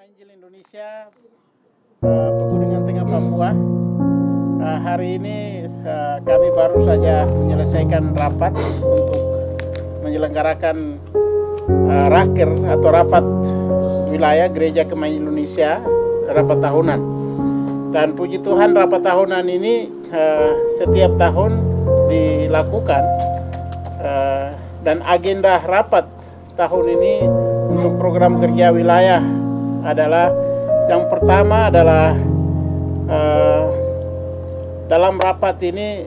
Kemainjil Indonesia Pegunungan Tengah Papua. Hari ini kami baru saja menyelesaikan rapat untuk menyelenggarakan raker atau rapat wilayah Gereja Kemainjil Indonesia, rapat tahunan. Dan puji Tuhan, rapat tahunan ini setiap tahun dilakukan, dan agenda rapat tahun ini untuk program kerja wilayah adalah yang pertama adalah dalam rapat ini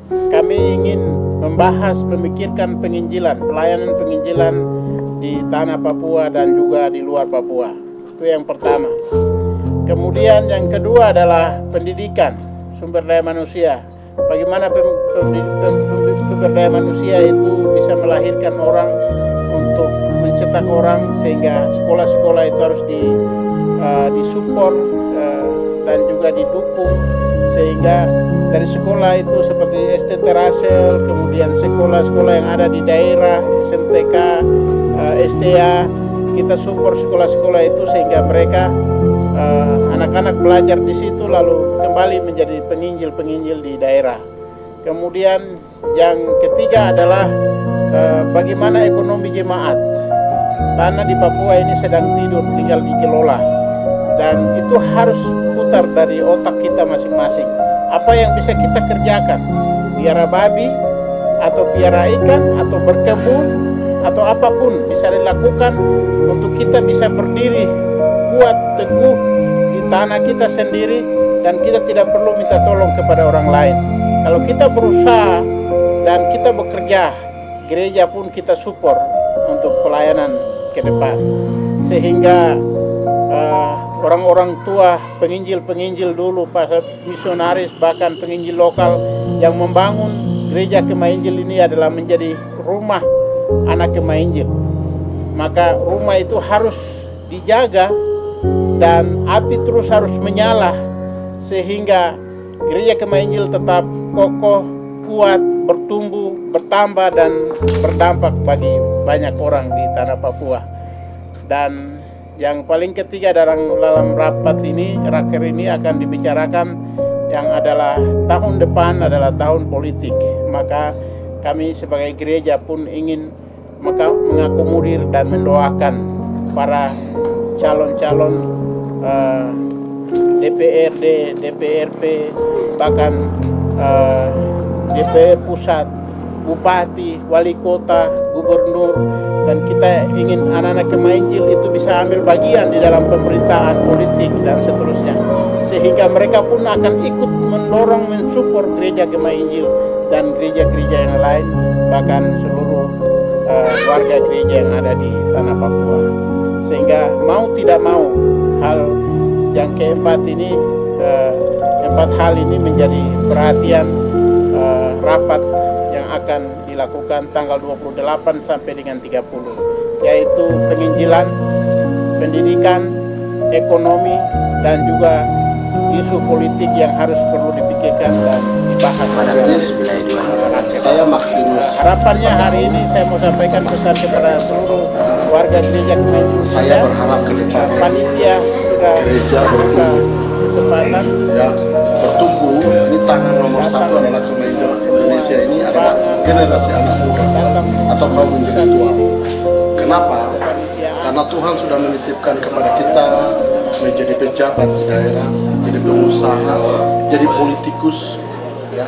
kami ingin membahas, memikirkan penginjilan, pelayanan penginjilan di tanah Papua dan juga di luar Papua. Itu yang pertama. Kemudian yang kedua adalah pendidikan, sumber daya manusia. Bagaimana sumber daya manusia itu bisa melahirkan orang, untuk mencetak orang, sehingga sekolah-sekolah itu harus disupport dan juga didukung, sehingga dari sekolah itu seperti ST Terasel, kemudian sekolah-sekolah yang ada di daerah, SMTK, STA, kita support sekolah-sekolah itu sehingga mereka anak-anak belajar di situ lalu kembali menjadi penginjil-penginjil di daerah. Kemudian yang ketiga adalah bagaimana ekonomi jemaat. Tanah di Papua ini sedang tidur, tinggal dikelola, dan itu harus putar dari otak kita masing-masing. Apa yang bisa kita kerjakan? Piara babi, atau piara ikan, atau berkebun, atau apapun bisa dilakukan untuk kita bisa berdiri kuat, teguh di tanah kita sendiri, dan kita tidak perlu minta tolong kepada orang lain. Kalau kita berusaha dan kita bekerja, gereja pun kita support untuk pelayanan ke depan, sehingga orang-orang tua, penginjil-penginjil dulu, para misionaris, bahkan penginjil lokal yang membangun gereja Kemainjil ini adalah menjadi rumah anak Kemainjil. Maka rumah itu harus dijaga dan api terus harus menyala sehingga gereja Kemainjil tetap kokoh, kuat, bertumbuh, bertambah, dan berdampak bagi banyak orang di tanah Papua. Dan yang paling ketiga dalam rapat ini, raker ini akan dibicarakan yang adalah tahun depan adalah tahun politik. Maka kami sebagai gereja pun ingin mengakomodir dan mendoakan para calon-calon DPRD, DPRP, bahkan DPR pusat, bupati, wali kota, gubernur, dan kita ingin anak-anak Kemainjil itu bisa ambil bagian di dalam pemerintahan politik dan seterusnya, sehingga mereka pun akan ikut mendorong, mensupport gereja Kemainjil dan gereja-gereja yang lain, bahkan seluruh warga gereja yang ada di tanah Papua. Sehingga mau tidak mau, hal yang keempat ini, empat hal ini menjadi perhatian rapat yang akan dilakukan tanggal 28 sampai dengan 30, yaitu penginjilan, pendidikan, ekonomi, dan juga isu politik yang harus perlu dipikirkan dan dibahas. Saya Maximus. Harapannya hari ini saya mau sampaikan pesan kepada seluruh warga gereja Kemainjil. Saya berharap ke depan panitia sudah gereja kesempatan bertumbuh. Ini tangan nomor satu adalah Kemainjil Indonesia ini adalah generasi anak muda atau kaum intelektual. Kenapa? Karena Tuhan sudah menitipkan kepada kita menjadi pejabat di daerah, jadi pengusaha, jadi politikus, ya,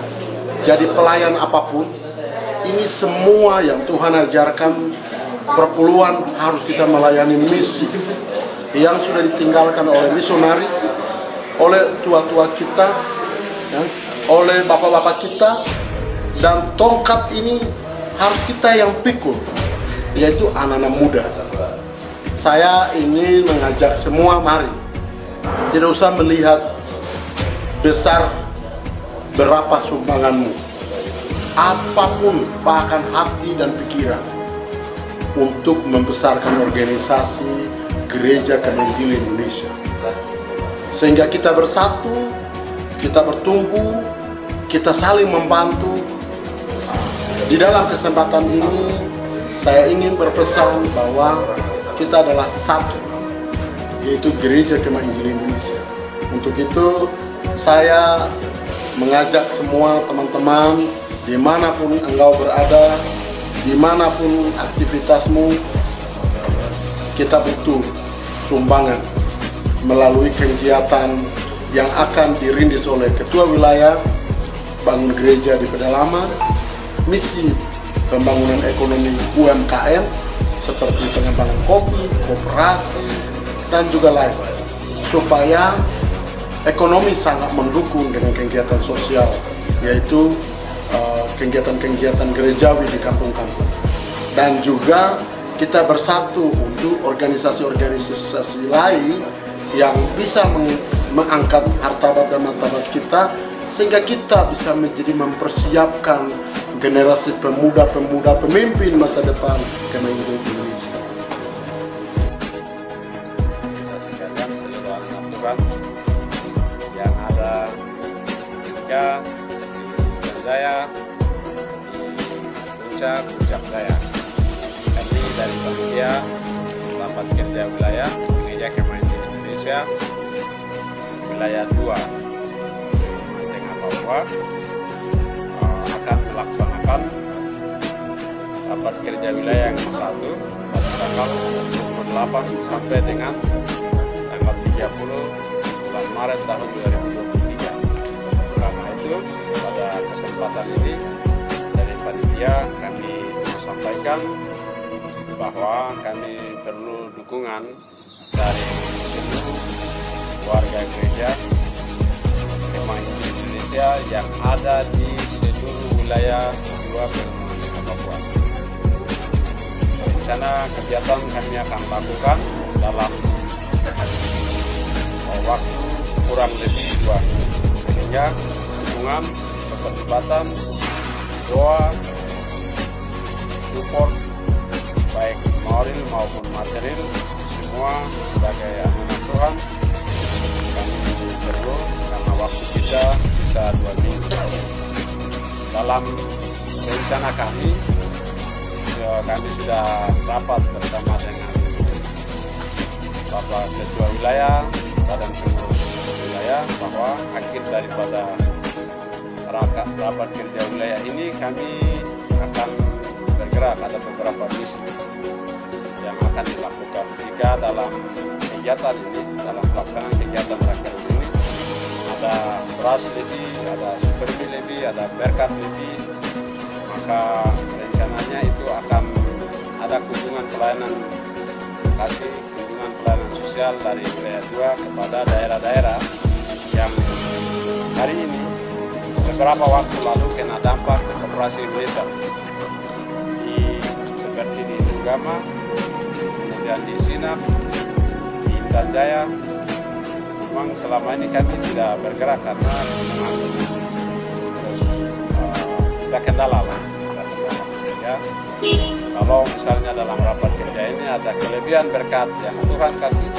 jadi pelayan apapun. Ini semua yang Tuhan ajarkan, perpuluhan harus kita melayani misi yang sudah ditinggalkan oleh misionaris, oleh tua-tua kita, ya, oleh bapak-bapak kita, dan tongkat ini harus kita yang pikul, yaitu anak-anak muda. Saya ingin mengajak semua, mari, tidak usah melihat besar berapa sumbanganmu, apapun, bahkan hati dan pikiran, untuk membesarkan organisasi Gereja Kemainjil Indonesia, sehingga kita bersatu, kita bertumbuh, kita saling membantu. Di dalam kesempatan ini saya ingin berpesan bahwa kita adalah satu, yaitu Gereja Kemah Injil Indonesia. Untuk itu saya mengajak semua teman-teman dimanapun engkau berada, dimanapun aktivitasmu, kita butuh sumbangan melalui kegiatan yang akan dirintis oleh Ketua Wilayah Bangun Gereja di Pedalaman, misi pembangunan ekonomi UMKM seperti pengembangan kopi, koperasi, dan juga lain, supaya ekonomi sangat mendukung dengan kegiatan sosial, yaitu kegiatan-kegiatan gerejawi di kampung-kampung. Dan juga kita bersatu untuk organisasi-organisasi lain yang bisa mengangkat hartabat dan martabat kita, sehingga kita bisa menjadi mempersiapkan generasi pemuda-pemuda pemimpin masa depan Kemah Injil Indonesia. Sekalian seluruh anak Tuhan yang ada ketika saya di Puncak Jaya. Kami dari panitia rapat kerja wilayah Gereja Kemah Injil Indonesia wilayah 2 dengan Papua akan melaksanakan rapat kerja wilayah yang ke-1 pada tanggal 28 sampai dengan tanggal 30 bulan Maret tahun 2023. Karena itu pada kesempatan ini dari panitia kami sampaikan bahwa kami perlu dukungan dari seluruh warga gereja Kemah Injil Indonesia yang ada di seluruh wilayah 2 Provinsi Papua. Rencana kegiatan kami akan lakukan dalam waktu kurang lebih 2 minggu, sehingga dukungan, keterlibatan, doa, support baik moral maupun material semua sebagai anak Tuhan kami perlu, karena waktu kita sisa 2 minggu. Dalam rencana kami sudah rapat bersama dengan Bapak Ketua Wilayah, Badan Pengurus Wilayah, bahwa akhir daripada rapat kerja wilayah ini kami akan bergerak. Ada beberapa misi yang akan dilakukan jika dalam kegiatan ini, dalam pelaksanaan kegiatan rakyat ini ada beras lebih, ada supermi lebih, ada berkat lebih, maka rencananya itu akan ada kunjungan pelayanan kasih, kunjungan pelayanan sosial dari wilayah 2 kepada daerah-daerah yang hari ini beberapa waktu lalu kena dampak operasi militer seperti di Tunggama, kemudian di Sinap, di Intan Jaya. Memang selama ini kami tidak bergerak karena terus kita kendala lah. Ya, kalau misalnya dalam rapat kerja ini ada kelebihan berkat yang Tuhan kasih,